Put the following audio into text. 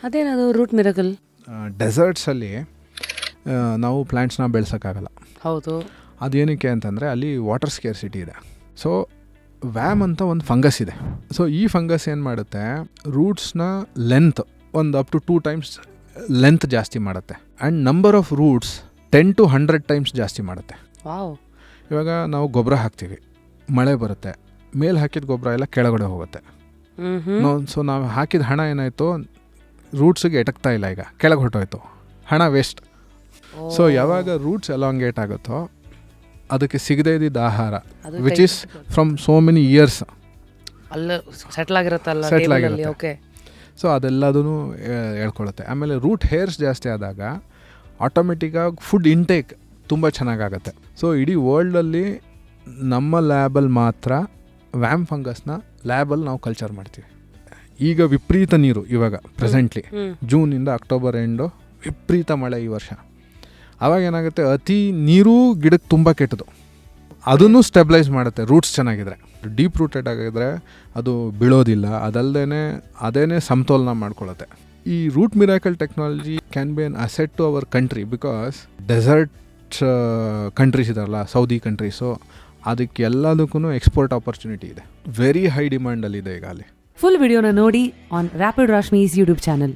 ಅದೇನದು root miracle? ಡೆಸರ್ಟ್ಸಲ್ಲಿ ನಾವು ಪ್ಲ್ಯಾಂಟ್ಸ್ನ ಬೆಳೆಸೋಕ್ಕಾಗಲ್ಲ. ಹೌದು. ಅದೇನಕ್ಕೆ ಅಂತಂದರೆ ಅಲ್ಲಿ ವಾಟರ್ ಸ್ಕೇರ್ಸಿಟಿ ಇದೆ. ಸೊ ವ್ಯಾಮ್ ಅಂತ ಒಂದು ಫಂಗಸ್ ಇದೆ. ಸೊ ಈ ಫಂಗಸ್ ಏನು ಮಾಡುತ್ತೆ, ರೂಟ್ಸ್ನ ಲೆಂತ್ ಒಂದು ಅಪ್ ಟು 2 times ಲೆಂತ್ ಜಾಸ್ತಿ ಮಾಡುತ್ತೆ. And number of roots 10 to 100 times ಜಾಸ್ತಿ ಮಾಡುತ್ತೆ. ವಾವ್. ಇವಾಗ ನಾವು ಗೊಬ್ಬರ ಹಾಕ್ತೀವಿ, ಮಳೆ ಬರುತ್ತೆ, ಮೇಲೆ ಹಾಕಿದ ಗೊಬ್ಬರ ಎಲ್ಲ ಕೆಳಗಡೆ ಹೋಗುತ್ತೆ. ಸೊ ನಾವು ಹಾಕಿದ ಹಣ ಏನಾಯಿತು, ರೂಟ್ಸಿಗೆ ಎಟಕ್ತಾ ಇಲ್ಲ, ಈಗ ಕೆಳಗೆ ಹೊರಟೋಯ್ತು, ಹಣ ವೇಸ್ಟ್. ಸೊ ಯಾವಾಗ ರೂಟ್ಸ್ ಎಲಾಂಗೇಟ್ ಆಗುತ್ತೋ ಅದಕ್ಕೆ ಸಿಗದೇ ಇದ್ದಿದ್ದ ಆಹಾರ which is from so many years ಅಲ್ಲ ಸೆಟ್ಲ್ ಆಗಿರುತ್ತಲ್ಲ. ಓಕೆ. ಸೊ ಅದೆಲ್ಲದೂ ಹೇಳ್ಕೊಳುತ್ತೆ. ಆಮೇಲೆ ರೂಟ್ ಹೇರ್ಸ್ ಜಾಸ್ತಿ ಆದಾಗ ಆಟೋಮೆಟಿಕ್ಕಾಗಿ ಫುಡ್ ಇಂಟೇಕ್ ತುಂಬ ಚೆನ್ನಾಗಾಗತ್ತೆ. ಸೊ ಇಡೀ ವರ್ಲ್ಡಲ್ಲಿ ನಮ್ಮ ಲ್ಯಾಬಲ್ಲಿ ಮಾತ್ರ ವ್ಯಾಮ್ ಫಂಗಸ್ನ ಲ್ಯಾಬಲ್ಲಿ ನಾವು ಕಲ್ಚರ್ ಮಾಡ್ತೀವಿ. ಈಗ ವಿಪರೀತ ನೀರು, ಇವಾಗ ಪ್ರೆಸೆಂಟ್ಲಿ ಜೂನಿಂದ ಅಕ್ಟೋಬರ್ ಎಂಡು ವಿಪರೀತ ಮಳೆ ಈ ವರ್ಷ. ಆವಾಗ ಏನಾಗುತ್ತೆ, ಅತಿ ನೀರು ಗಿಡಕ್ಕೆ ತುಂಬ ಕೆಟ್ಟದು. ಅದನ್ನು ಸ್ಟೆಬಿಲೈಸ್ ಮಾಡುತ್ತೆ ರೂಟ್ಸ್ ಚೆನ್ನಾಗಿದ್ರೆ. ಡೀಪ್ ರೂಟೆಡ್ ಆಗಿದ್ರೆ ಅದು ಬೀಳೋದಿಲ್ಲ, ಅದೇನೇ ಸಮತೋಲನ ಮಾಡ್ಕೊಳ್ಳುತ್ತೆ. ಈ root miracle technology can be an asset to our country because desert countries ಇದಾರಲ್ಲ, ಸೌದಿ ಕಂಟ್ರೀಸು, ಅದಕ್ಕೆಲ್ಲದಕ್ಕೂ ಎಕ್ಸ್ಪೋರ್ಟ್ ಆಪರ್ಚುನಿಟಿ ಇದೆ. ವೆರಿ ಹೈ ಡಿಮ್ಯಾಂಡಲ್ಲಿದೆ ಈಗ ಅಲ್ಲಿ. ಫುಲ್ ವಿಡಿಯೋನ ನೋಡಿ on rapid Rashmi's YouTube channel.